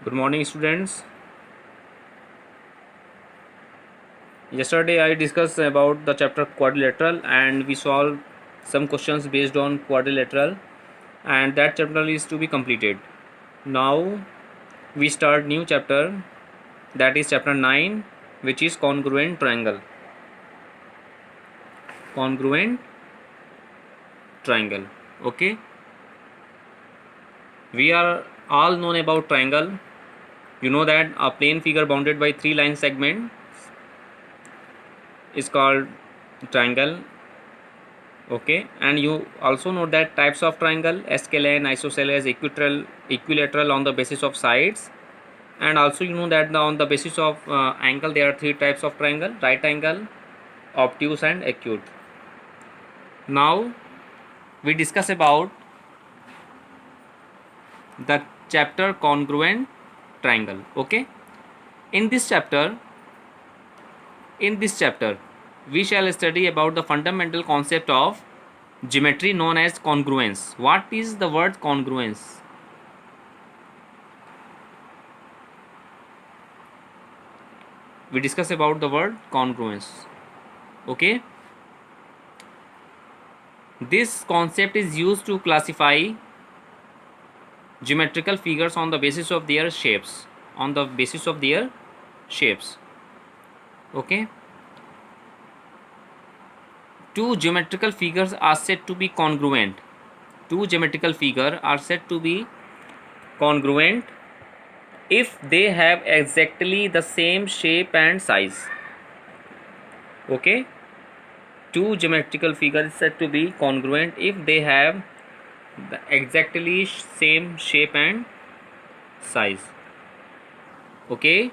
Good morning, students. Yesterday I discussed about the chapter quadrilateral and we solved some questions based on quadrilateral, and that chapter is to be completed. Now we start new chapter, that is chapter 9, which is congruent triangle. Congruent triangle. Okay. We are all known about triangle. You know that a plane figure bounded by three line segment is called triangle. Okay, and you also know that types of triangle: scalene, isosceles, equilateral on the basis of sides, and also you know that on the basis of angle there are three types of triangle: right angle, obtuse, and acute. Now we discuss about the chapter congruent triangle. Okay, in this chapter we shall study about the fundamental concept of geometry known as congruence. What is the word congruence? We discuss about the word congruence. Okay, this concept is used to classify geometrical figures on the basis of their shapes. Okay, two geometrical figures are said to be congruent. If they have exactly the same shape and size. Okay, two geometrical figures is said to be congruent if they have the exactly same shape and size. Okay,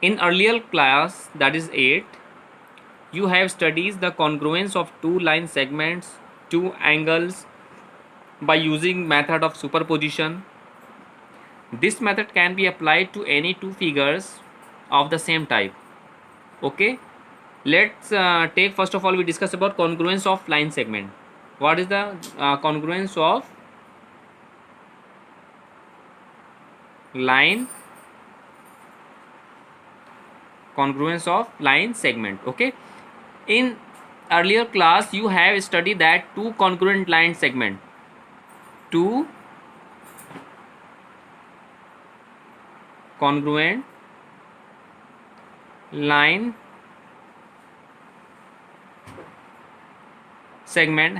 in earlier class, that is 8, you have studied the congruence of two line segments, two angles, by using method of superposition. This method can be applied to any two figures of the same type. Okay, let's take first of all we discuss about congruence of line segment. What is the congruence of line segment? Okay, in earlier class you have studied that two congruent line segment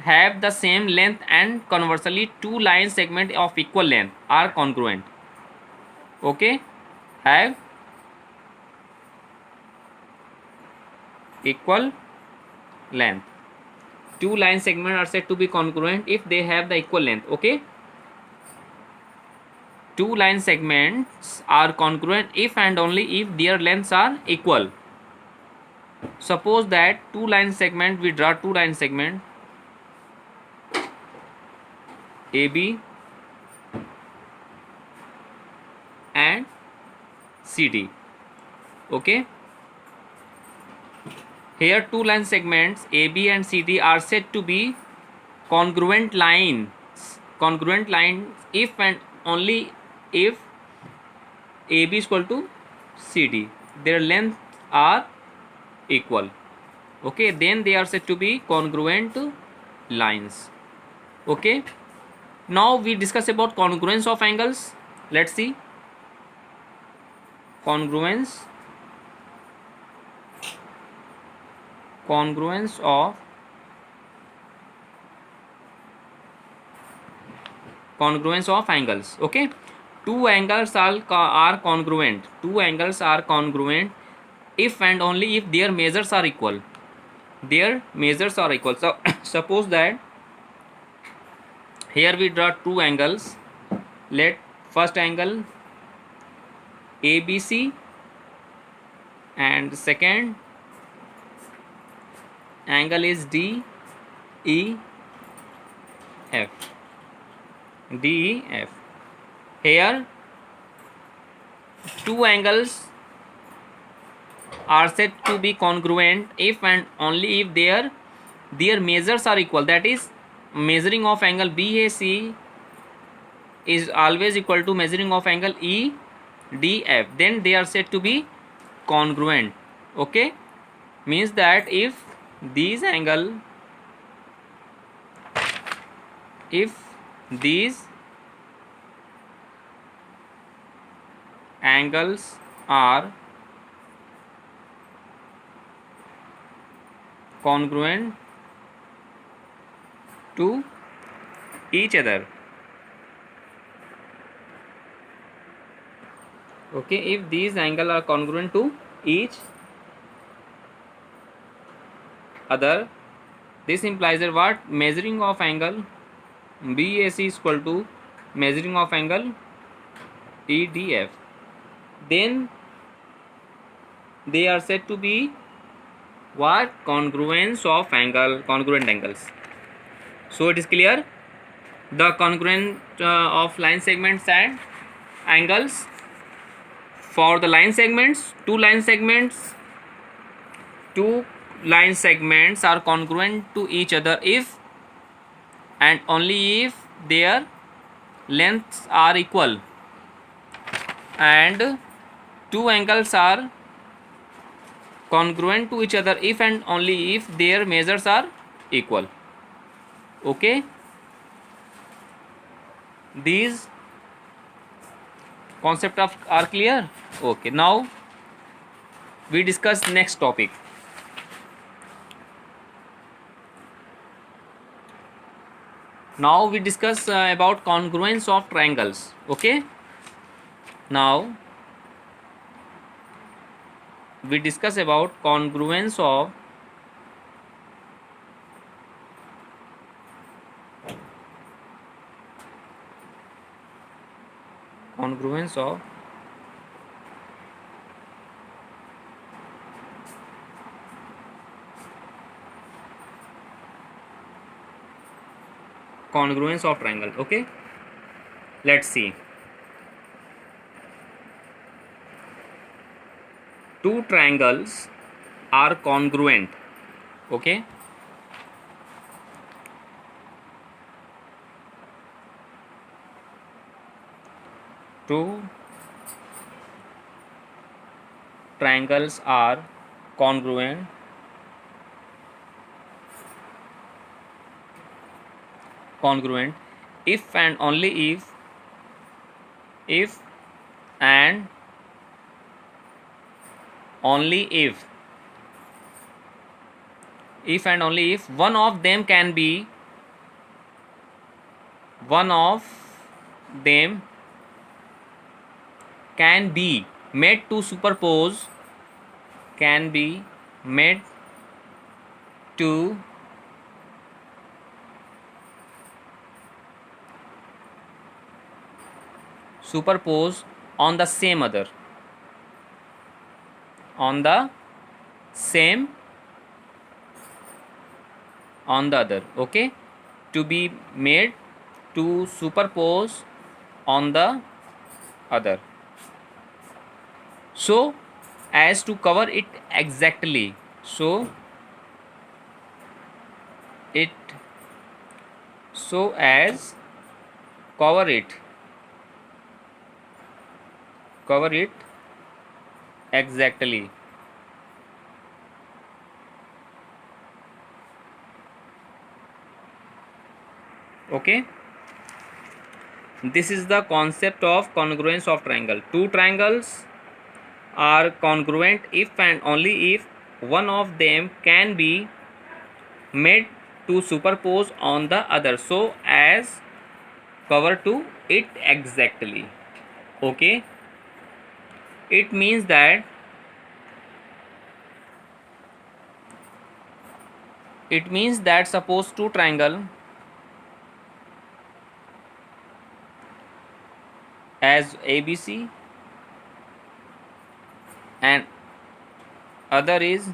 have the same length, and conversely two line segment of equal length are congruent. Okay, have equal length. Two line segments are said to be congruent if they have the equal length. Okay, two line segments are congruent if and only if their lengths are equal. Suppose that we draw two line segment AB and CD. Okay, here two line segments AB and CD are said to be congruent lines if and only if AB is equal to CD, their lengths are equal. Okay, then they are said to be congruent lines. Okay, now we discuss about congruence of angles. Let's see congruence of angles. Okay, two angles are congruent if and only if their measures are equal. So suppose that here we draw two angles. Let first angle ABC and second angle is DEF. Here two angles are said to be congruent if and only if their measures are equal. That is, measuring of angle BAC is always equal to measuring of angle EDF, then they are said to be congruent. Okay, means that if these angles are congruent to each other. Okay, if these angles are congruent to each other, this implies that what? Measuring of angle BAC is equal to measuring of angle EDF. Then they are said to be what? Congruent angles. So it is clear, the congruent of line segments and angles. For the line segments, two line segments are congruent to each other if and only if their lengths are equal, and two angles are congruent to each other if and only if their measures are equal. Okay, these concepts are clear. Okay, now we discuss next topic. Now we discuss about congruence of triangles. Okay, now we discuss about congruence of triangle. Okay, let's see. Two triangles are congruent. Okay, two triangles are congruent if and only if one of them can be made to superpose on the same other, on the other. Okay, to be made to superpose on the other, so as to cover it exactly. Cover it exactly. Okay, this is the concept of congruence of triangle. Two triangles are congruent if and only if one of them can be made to superpose on the other so as cover to it exactly. Okay, it means that suppose two triangle as ABC and other is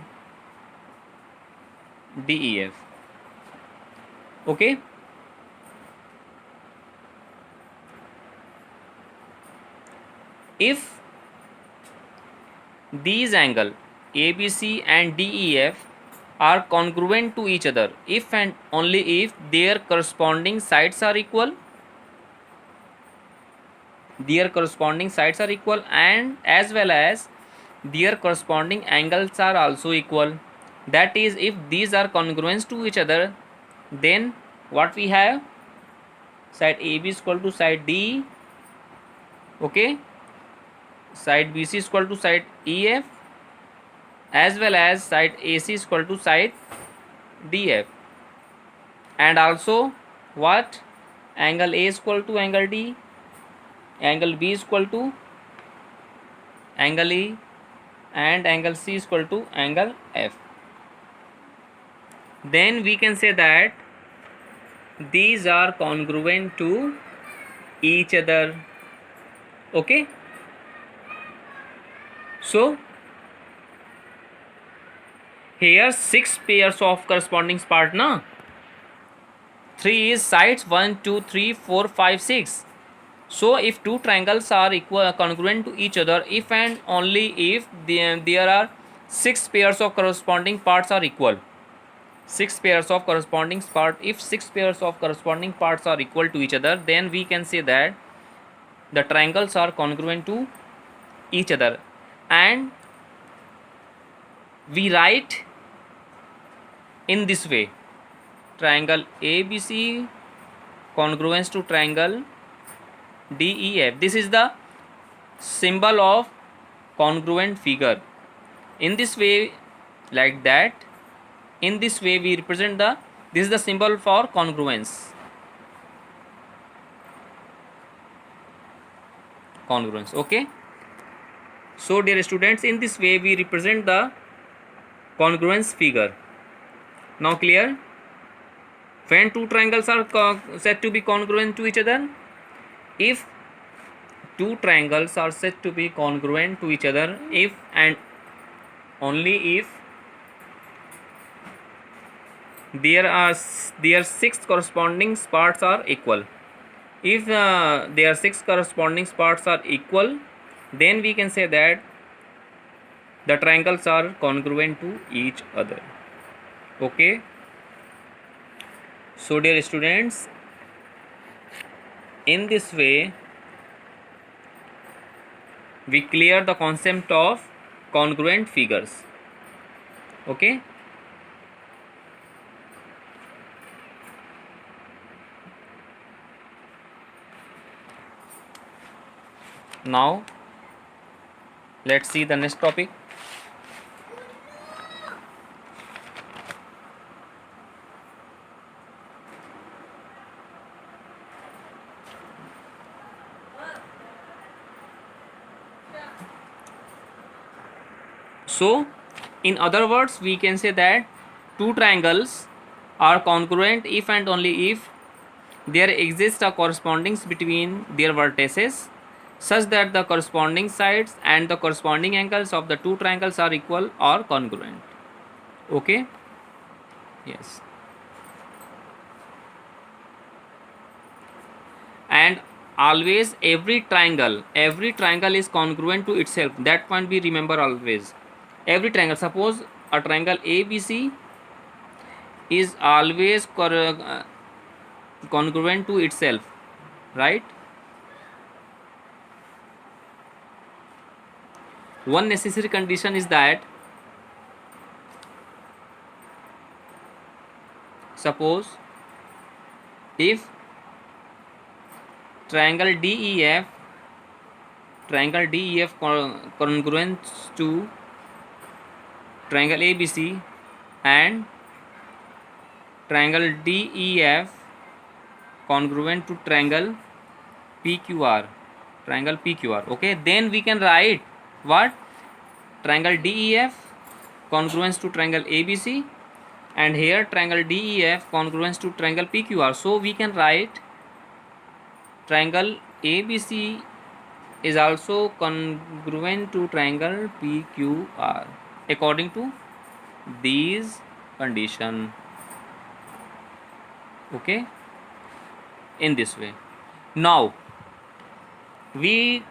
DEF. Okay, if these angle ABC and DEF are congruent to each other if and only if their corresponding sides are equal, their corresponding sides are equal, and as well as their corresponding angles are also equal. That is, if these are congruent to each other, then what we have, side AB is equal to side D, okay, side BC is equal to side EF, as well as side AC is equal to side DF, and also what, angle A is equal to angle D, angle B is equal to angle E, and angle C is equal to angle F. Then we can say that these are congruent to each other. Okay, so here 6 pairs of corresponding part na, 3 is sides, 1 2 3 4 5 6. So if two triangles are equal congruent to each other, if and only if there are 6 pairs of corresponding parts are equal, 6 pairs of corresponding part, if 6 pairs of corresponding parts are equal to each other, then we can say that the triangles are congruent to each other. And we write in this way, triangle ABC congruence to triangle DEF. This is the symbol of congruent figure. In this way, like that, in this way we represent the, this is the symbol for congruence. Congruence, okay. So dear students, in this way we represent the congruence figure. Now clear? When two triangles are said to be congruent to each other, if two triangles are said to be congruent to each other, if and only if their 6 corresponding parts are equal. If their 6 corresponding parts are equal, then we can say that the triangles are congruent to each other. Okay, so dear students, in this way we clear the concept of congruent figures. Okay, now let's see the next topic. So in other words, we can say that two triangles are congruent if and only if there exists a correspondence between their vertices such that the corresponding sides and the corresponding angles of the two triangles are equal or congruent. Okay, yes. And always every triangle is congruent to itself. That point we remember always. Every triangle, suppose a triangle ABC is always congruent to itself, right? One necessary condition is that, suppose if triangle DEF congruent to triangle ABC and triangle DEF congruent to triangle PQR, okay, then we can write what, triangle DEF congruence to triangle ABC, and here triangle DEF congruence to triangle PQR. So we can write triangle ABC is also congruent to triangle PQR according to these condition. Okay, in this way. Now we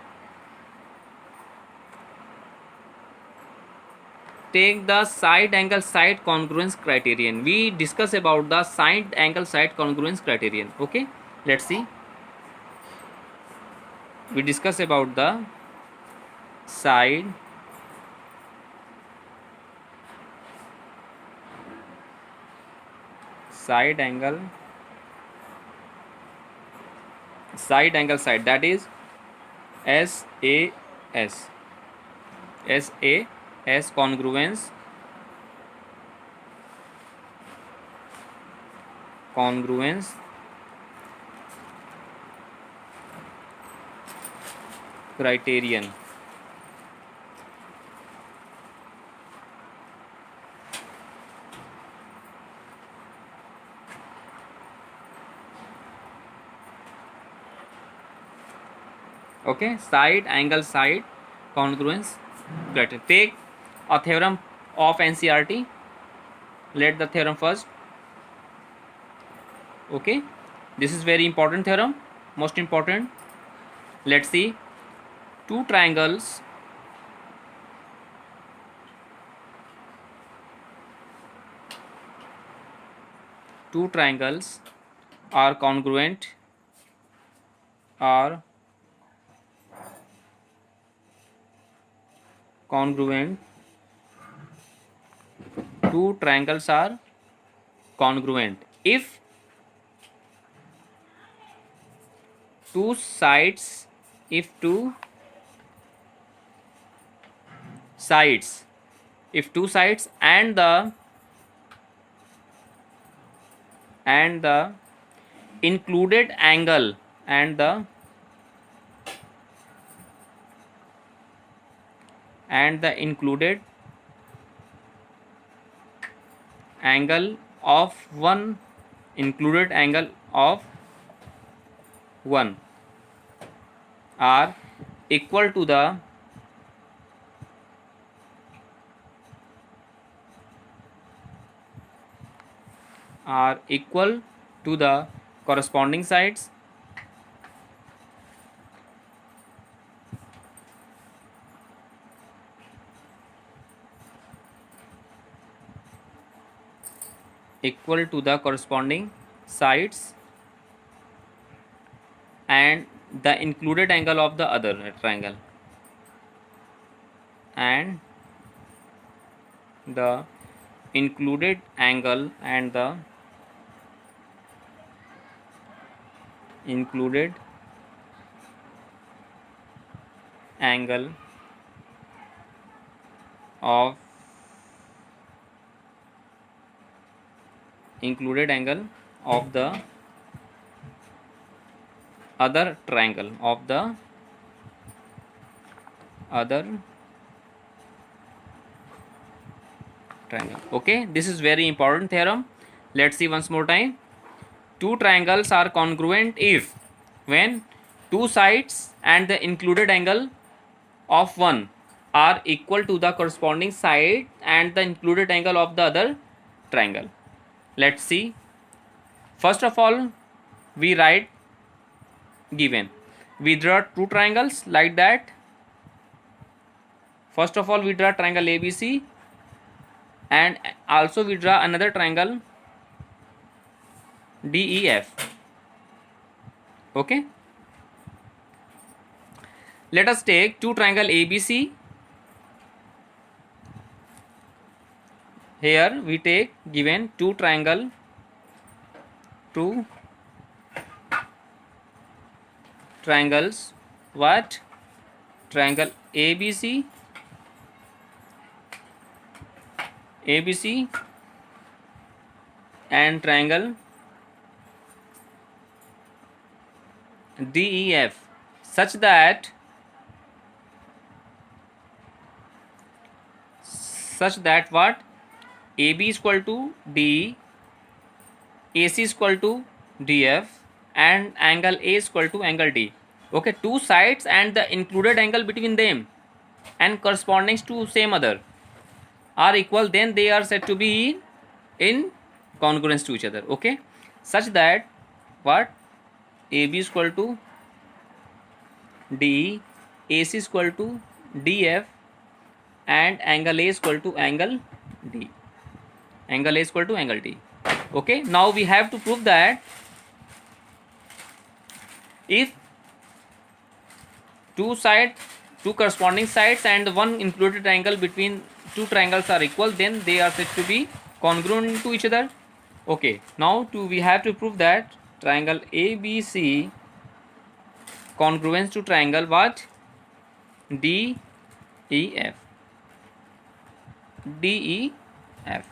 take the side angle side congruence criterion. We discuss about the side angle side congruence criterion. Okay, let's see. we discuss about the side angle side, that is SAS. SAS congruence criterion. Okay, side congruence criterion. Take a theorem of NCERT. Let the theorem first. Okay, this is very important theorem, most important. Let's see. Two triangles are congruent two triangles are congruent if two sides and the included angle of one are equal to the corresponding sides, and the included angle of the other triangle, and the included angle of the other triangle Okay, this is very important theorem. Let's see once more time. Two triangles are congruent if when two sides and the included angle of one are equal to the corresponding side and the included angle of the other triangle. Let's see. First of all, we write given. We draw two triangles like that. First of all, we draw triangle ABC, and also we draw another triangle DEF. Okay. Let us take two triangle ABC. Here we take given two triangles what? Triangle ABC and triangle DEF, such that what? AB is equal to DE, AC is equal to DF, and angle A is equal to angle D. Okay, two sides and the included angle between them and corresponding to same other are equal, then they are said to be in congruence to each other. Okay, such that what? AB is equal to DE, AC is equal to DF, and angle A is equal to angle D. Okay, now we have to prove that if two corresponding sides and one included triangle between two triangles are equal, then they are said to be congruent to each other. Okay, now we have to prove that triangle ABC congruence to triangle what? DEF. DEF.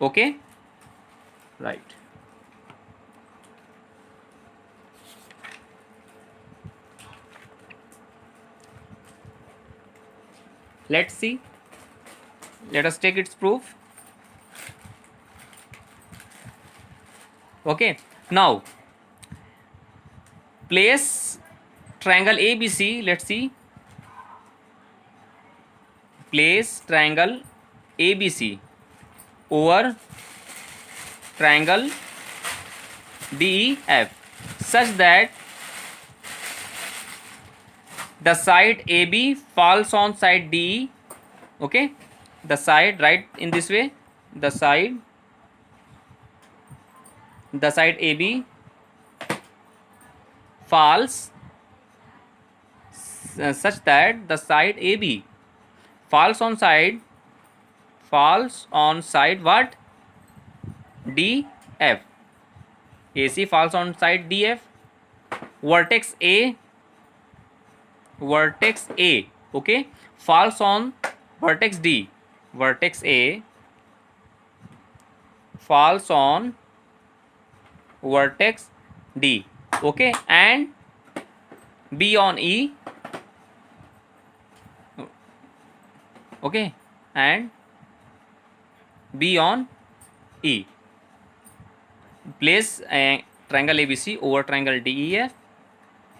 Okay, right. Let's see. Let us take its proof. Okay, now place triangle ABC. Let's see. Place triangle ABC over triangle DEF such that the side AB falls on side DE. Okay, the side, right, in this way, the side AB falls such that the side AB falls on side what? DF. AC falls on side DF. Vertex A, okay, falls on vertex D. Vertex A falls on vertex D. Okay, and B on E. Okay, and B on E. Place triangle ABC over triangle DEF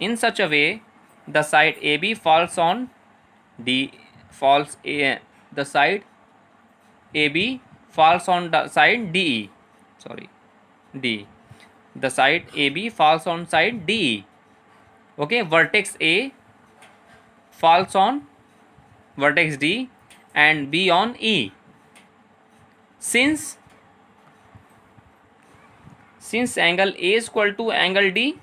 in such a way the side AB falls on the side AB falls on the side DE. Sorry, D. The side AB falls on side DE. Okay, vertex A falls on vertex D and B on E. Since angle A is equal to angle D,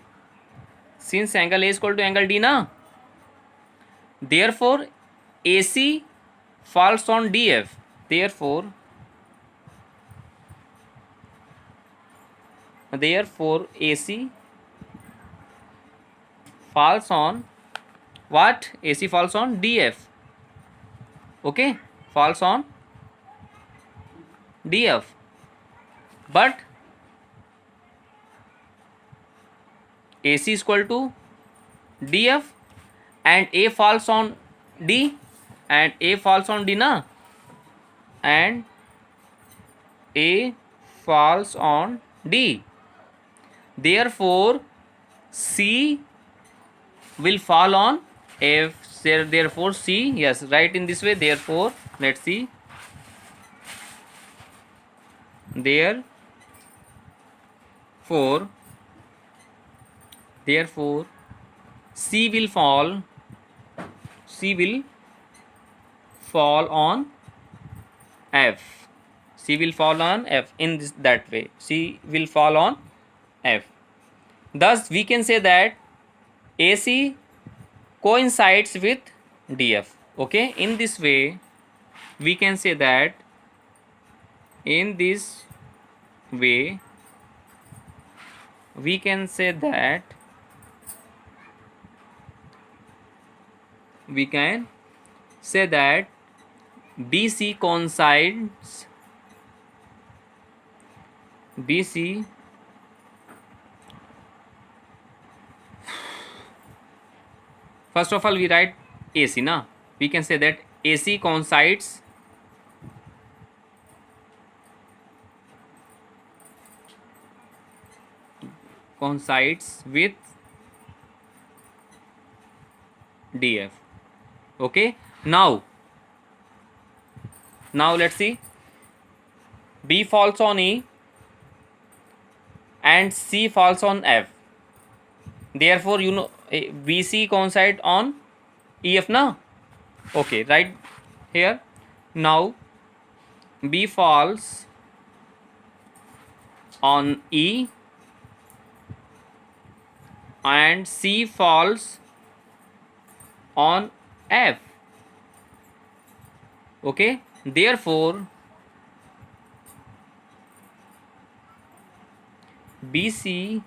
na, therefore AC falls on DF. Therefore AC falls on what? AC falls on DF. Okay, falls on DF, but AC is equal to DF and A falls on D and A falls on D, na, and A falls on D. Therefore C will fall on F. Therefore C, yes, write in this way. Therefore, let's see. Therefore C will fall on F. C will fall on F in that way. C will fall on F. Thus we can say that AC coincides with DF. Okay, in this way we can say that BC coincides first of all we write AC, na, we can say that AC coincides with DF. Okay, now let's see. B falls on E and C falls on F. Therefore BC coincide on EF, na. Okay, right here. Now B falls on E and C falls on F. Okay, therefore BC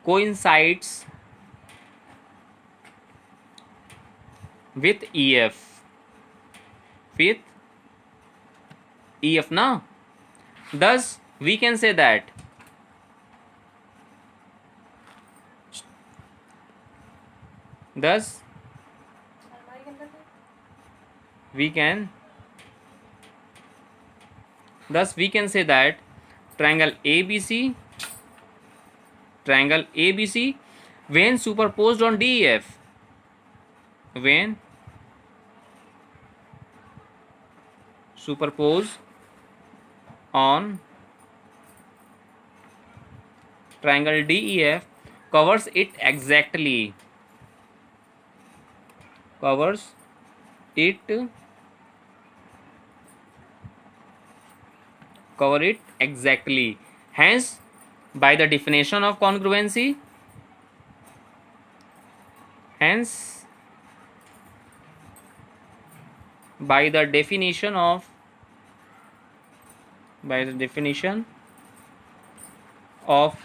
coincides with EF, with EF now. Thus we can say that thus we can say that triangle ABC when superposed on DEF, when superposed on triangle DEF covers it exactly, hence by the definition of congruency, by the definition of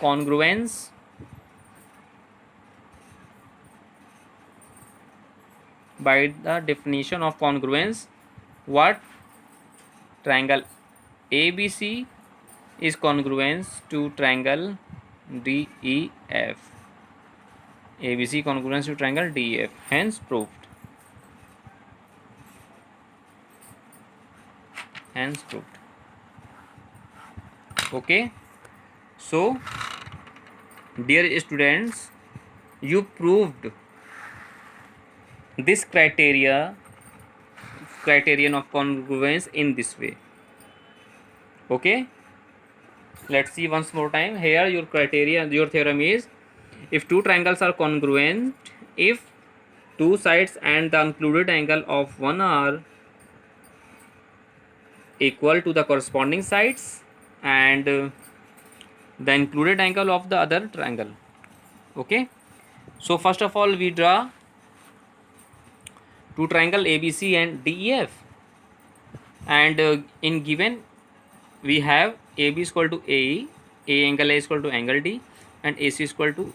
congruence, what triangle ABC is congruent to triangle DEF. ABC congruent to triangle DEF, hence proved. Okay, so dear students, you proved this criterion of congruence in this way. Okay, let's see once more time. Here your theorem is, if two triangles are congruent, if two sides and the included angle of one are equal to the corresponding sides and the included angle of the other triangle. Okay, so first of all we draw two triangle ABC and DEF, and in given we have AB is equal to AE, A angle A is equal to angle D, and AC is equal to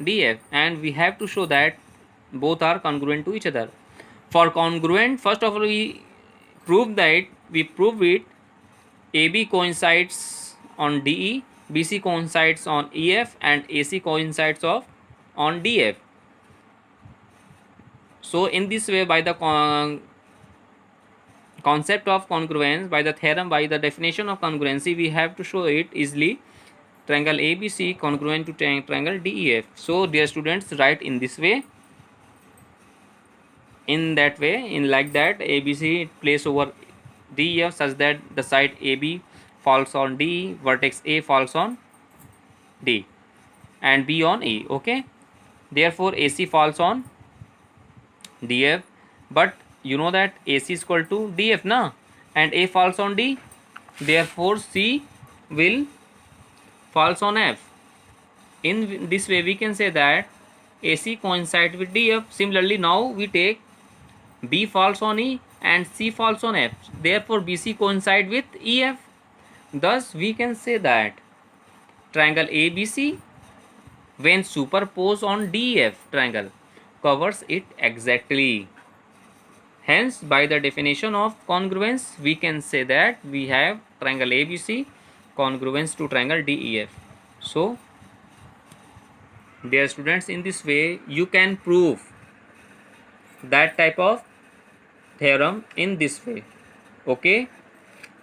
DF, and we have to show that both are congruent to each other. For congruent, first of all we prove it, AB coincides on DE, BC coincides on EF, and AC coincides on DF. So in this way, by the concept of congruence, by the theorem, by the definition of congruency, we have to show it easily, triangle ABC congruent to triangle DEF. So dear students, write in this way, in like that, ABC place over DEF such that the side AB falls on D, vertex A falls on D, and B on E. Okay, therefore AC falls on DF, but you know that AC is equal to DF na, and A falls on D, therefore C will falls on F. In this way we can say that AC coincides with DF. Similarly, now we take B falls on E and C falls on F, therefore BC coincides with EF. Thus we can say that triangle ABC when superposed on DEF triangle covers it exactly. Hence by the definition of congruence we can say that we have triangle ABC congruence to triangle DEF. So dear students, in this way you can prove that type of theorem in this way. Okay,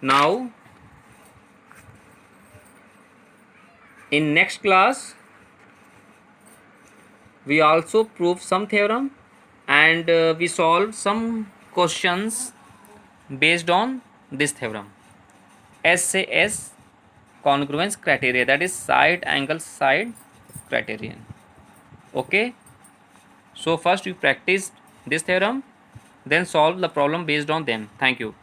now in next class we also prove some theorem, and we solve some questions based on this theorem. SAS congruence criteria, that is side angle side criterion. Okay, so first we practice this theorem, then solve the problem based on them. Thank you.